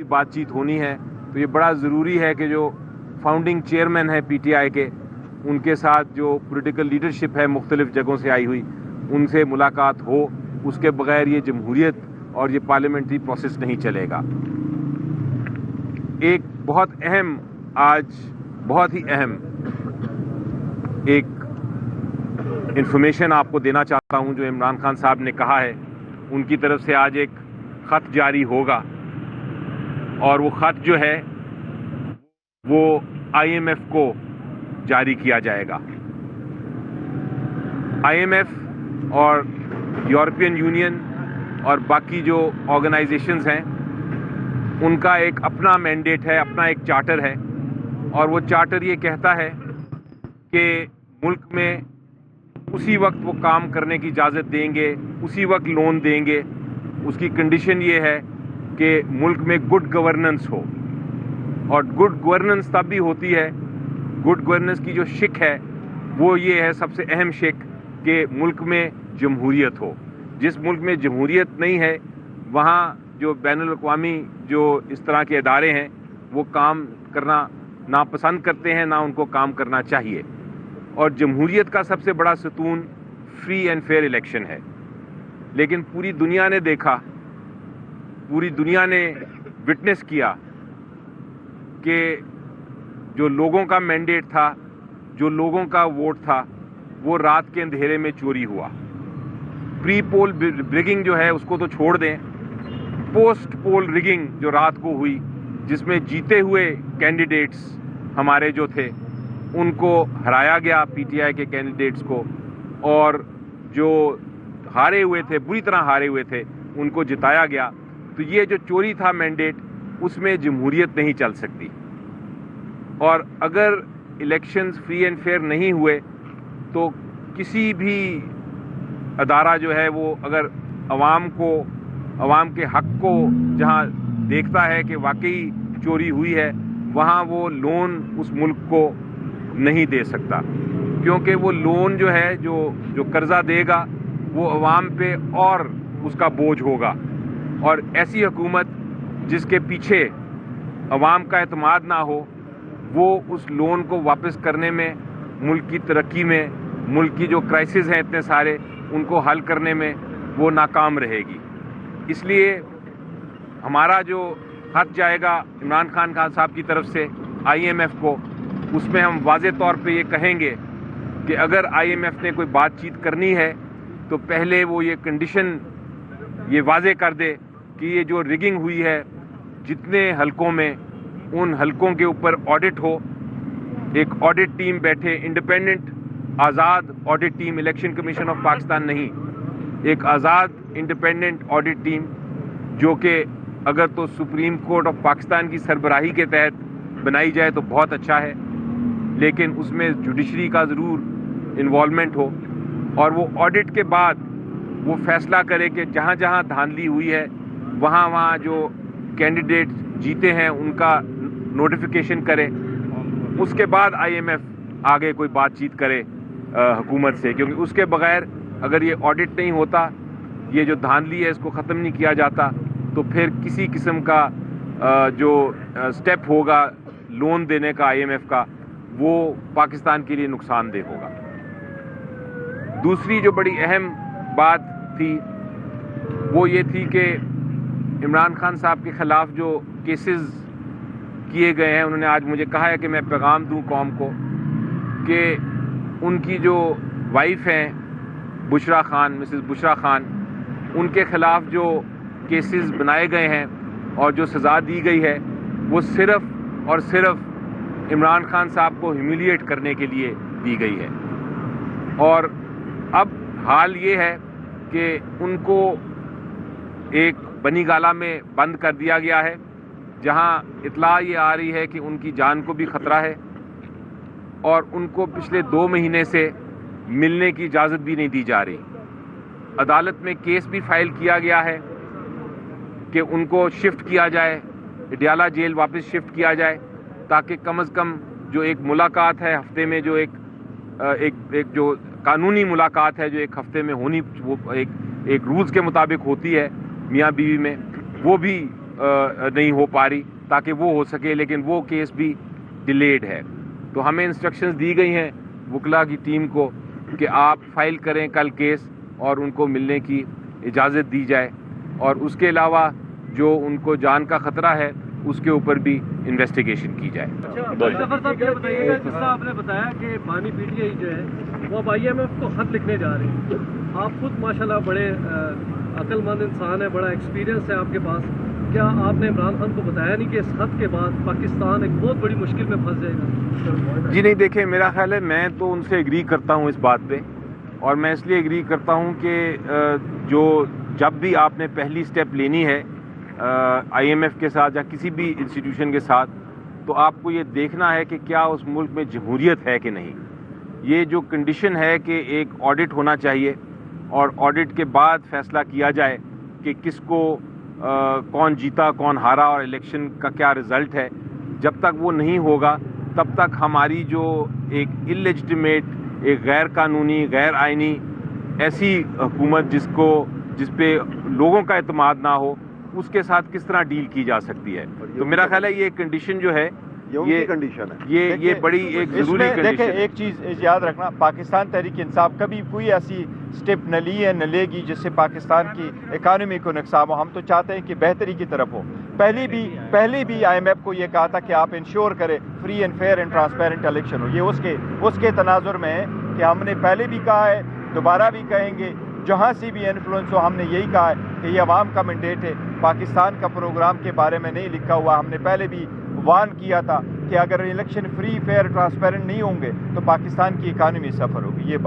بھی بات چیت ہونی ہے تو یہ بڑا ضروری ہے کہ جو فاؤنڈنگ چیئرمین ہے پی ٹی آئی کے، ان کے ساتھ جو پولیٹیکل لیڈرشپ ہے مختلف جگہوں سے آئی ہوئی، ان سے ملاقات ہو. اس کے بغیر یہ جمہوریت اور یہ پارلیمنٹری پروسیس نہیں چلے گا. ایک بہت اہم، آج بہت ہی اہم ایک انفارمیشن آپ کو دینا چاہتا ہوں. جو عمران خان صاحب نے کہا ہے، ان کی طرف سے آج ایک خط جاری ہوگا، اور وہ خط جو ہے وہ آئی ایم ایف کو جاری کیا جائے گا. آئی ایم ایف اور یورپین یونین اور باقی جو آرگنائزیشنز ہیں، ان کا ایک اپنا مینڈیٹ ہے، اپنا ایک چارٹر ہے، اور وہ چارٹر یہ کہتا ہے کہ ملک میں اسی وقت وہ کام کرنے کی اجازت دیں گے، اسی وقت لون دیں گے. اس کی کنڈیشن یہ ہے کہ ملک میں گڈ گورننس ہو، اور گڈ گورننس تب بھی ہوتی ہے، گڈ گورننس کی جو شک ہے وہ یہ ہے، سب سے اہم شک، کہ ملک میں جمہوریت ہو. جس ملک میں جمہوریت نہیں ہے وہاں جو بین الاقوامی جو اس طرح کے ادارے ہیں وہ کام کرنا ناپسند کرتے ہیں، نہ ان کو کام کرنا چاہیے. اور جمہوریت کا سب سے بڑا ستون فری اینڈ فیئر الیکشن ہے. لیکن پوری دنیا نے دیکھا، پوری دنیا نے وٹنس کیا کہ جو لوگوں کا مینڈیٹ تھا، جو لوگوں کا ووٹ تھا، وہ رات کے اندھیرے میں چوری ہوا. پری پول رگنگ جو ہے اس کو تو چھوڑ دیں، پوسٹ پول رگنگ جو رات کو ہوئی، جس میں جیتے ہوئے کینڈیڈیٹس ہمارے جو تھے ان کو ہرایا گیا، پی ٹی آئی کے کینڈیڈیٹس کو، اور جو ہارے ہوئے تھے، بری طرح ہارے ہوئے تھے، ان کو جتایا گیا. تو یہ جو چوری تھا مینڈیٹ، اس میں جمہوریت نہیں چل سکتی. اور اگر الیکشنز فری اینڈ فیئر نہیں ہوئے تو کسی بھی ادارہ جو ہے وہ اگر عوام کے حق کو جہاں دیکھتا ہے کہ واقعی چوری ہوئی ہے، وہاں وہ لون اس ملک کو نہیں دے سکتا، کیونکہ وہ لون جو ہے جو قرضہ دے گا وہ عوام پہ اور اس کا بوجھ ہوگا. اور ایسی حکومت جس کے پیچھے عوام کا اعتماد نہ ہو، وہ اس لون کو واپس کرنے میں، ملک کی ترقی میں، ملک کی جو کرائسس ہیں اتنے سارے، ان کو حل کرنے میں وہ ناکام رہے گی. اس لیے ہمارا جو خط جائے گا عمران خان صاحب کی طرف سے آئی ایم ایف کو، اس میں ہم واضح طور پہ یہ کہیں گے کہ اگر آئی ایم ایف نے کوئی بات چیت کرنی ہے تو پہلے وہ یہ کنڈیشن یہ واضح کر دے کہ یہ جو رگنگ ہوئی ہے جتنے حلقوں میں، ان حلقوں کے اوپر آڈٹ ہو. ایک آڈٹ ٹیم بیٹھے، independent Azad audit team, election commission of Pakistan نہیں، ایک آزاد انڈیپینڈنٹ آڈٹ ٹیم، جو کہ اگر تو سپریم کورٹ آف پاکستان کی سربراہی کے تحت بنائی جائے تو بہت اچھا ہے، لیکن اس میں جوڈیشری کا ضرور انوالومنٹ ہو، اور وہ آڈٹ کے بعد وہ فیصلہ کرے کہ جہاں جہاں دھاندلی ہوئی ہے وہاں جو کینڈیڈیٹ جیتے ہیں ان کا نوٹیفیکیشن کرے. اس کے بعد آئی ایم ایف آگے کوئی بات چیت کرے حکومت سے، کیونکہ اس کے بغیر اگر یہ آڈٹ نہیں ہوتا، یہ جو دھاندلی ہے اس کو ختم نہیں کیا جاتا، تو پھر کسی قسم کا جو سٹیپ ہوگا لون دینے کا آئی ایم ایف کا، وہ پاکستان کے لیے نقصان دہ ہوگا. دوسری جو بڑی اہم بات تھی وہ یہ تھی کہ عمران خان صاحب کے خلاف جو کیسز کیے گئے ہیں، انہوں نے آج مجھے کہا ہے کہ میں پیغام دوں قوم کو کہ ان کی جو وائف ہیں بشرا خان، مسز بشرا خان، ان کے خلاف جو کیسز بنائے گئے ہیں اور جو سزا دی گئی ہے وہ صرف اور صرف عمران خان صاحب کو ہیومیلیٹ کرنے کے لیے دی گئی ہے. اور اب حال یہ ہے کہ ان کو ایک بنی گالہ میں بند کر دیا گیا ہے، جہاں اطلاع یہ آ رہی ہے کہ ان کی جان کو بھی خطرہ ہے، اور ان کو پچھلے 2 مہینے سے ملنے کی اجازت بھی نہیں دی جا رہی. عدالت میں کیس بھی فائل کیا گیا ہے کہ ان کو شفٹ کیا جائے، اڈیالہ جیل واپس شفٹ کیا جائے، تاکہ کم از کم جو ایک ملاقات ہے ہفتے میں، جو ایک جو قانونی ملاقات ہے جو ایک ہفتے میں ہونی، وہ ایک رولز کے مطابق ہوتی ہے میاں بیوی میں، وہ بھی نہیں ہو پا رہی تاکہ وہ ہو سکے، لیکن وہ کیس بھی ڈیلیڈ ہے. تو ہمیں انسٹرکشنز دی گئی ہیں وکلا کی ٹیم کو کہ آپ فائل کریں کل کیس اور ان کو ملنے کی اجازت دی جائے، اور اس کے علاوہ جو ان کو جان کا خطرہ ہے اس کے اوپر بھی انویسٹیگیشن کی جائے. ظفر صاحب یہ بتائیے گا، جس طرح آپ نے بتایا کہ بانی پی ٹی آئی جو ہے وہ اب IMF کو خط لکھنے جا رہی ہے. آپ خود ماشاءاللہ بڑے عقل مند انسان ہیں، بڑا ایکسپیرینس ہے آپ کے پاس. کیا آپ نے عمران خان کو بتایا نہیں کہ اس خط کے بعد پاکستان ایک بہت بڑی مشکل میں پھنس جائے گا؟ جی نہیں، دیکھیں میرا خیال ہے میں تو ان سے ایگری کرتا ہوں اس بات پہ، اور میں اس لیے ایگری کرتا ہوں کہ جب بھی آپ نے پہلی سٹیپ لینی ہے IMF کے ساتھ یا کسی بھی انسٹیٹیوشن کے ساتھ، تو آپ کو یہ دیکھنا ہے کہ کیا اس ملک میں جمہوریت ہے کہ نہیں. یہ جو کنڈیشن ہے کہ ایک آڈٹ ہونا چاہیے اور آڈٹ کے بعد فیصلہ کیا جائے کہ کس کو کون جیتا کون ہارا اور الیکشن کا کیا رزلٹ ہے. جب تک وہ نہیں ہوگا تب تک ہماری جو ایک اللیجٹمیٹ، ایک غیر قانونی، غیر آئینی ایسی حکومت جس پہ لوگوں کا اعتماد نہ ہو، اس کے ساتھ کس طرح ڈیل کی جا سکتی ہے. تو میرا خیال ہے یہ کنڈیشن جو ہے یہ بڑی ایک ضروری کنڈیشن ہے. دیکھیں ایک چیز یاد رکھنا، پاکستان تحریک انصاف کبھی کوئی ایسی سٹیپ نہ لی ہے نہ لے گی جس سے پاکستان کی اکانومی کو نقصان ہو. ہم تو چاہتے ہیں کہ بہتری کی طرف ہو. پہلی بھی IMF کو یہ کہا تھا کہ آپ انشور کریں free and fair and transparent election ہو. یہ اس کے تناظر میں ہے کہ ہم نے پہلے بھی کہا ہے، دوبارہ بھی کہیں گے، جہاں سے بھی انفلوئنس ہو. ہم نے یہی کہا ہے کہ یہ عوام کا مینڈیٹ ہے، پاکستان کا پروگرام کے بارے میں نہیں لکھا ہوا. ہم نے پہلے بھی وارن کیا تھا کہ اگر الیکشن فری فیئر ٹرانسپیرنٹ نہیں ہوں گے تو پاکستان کی اکانومی سفر ہوگی. یہ بات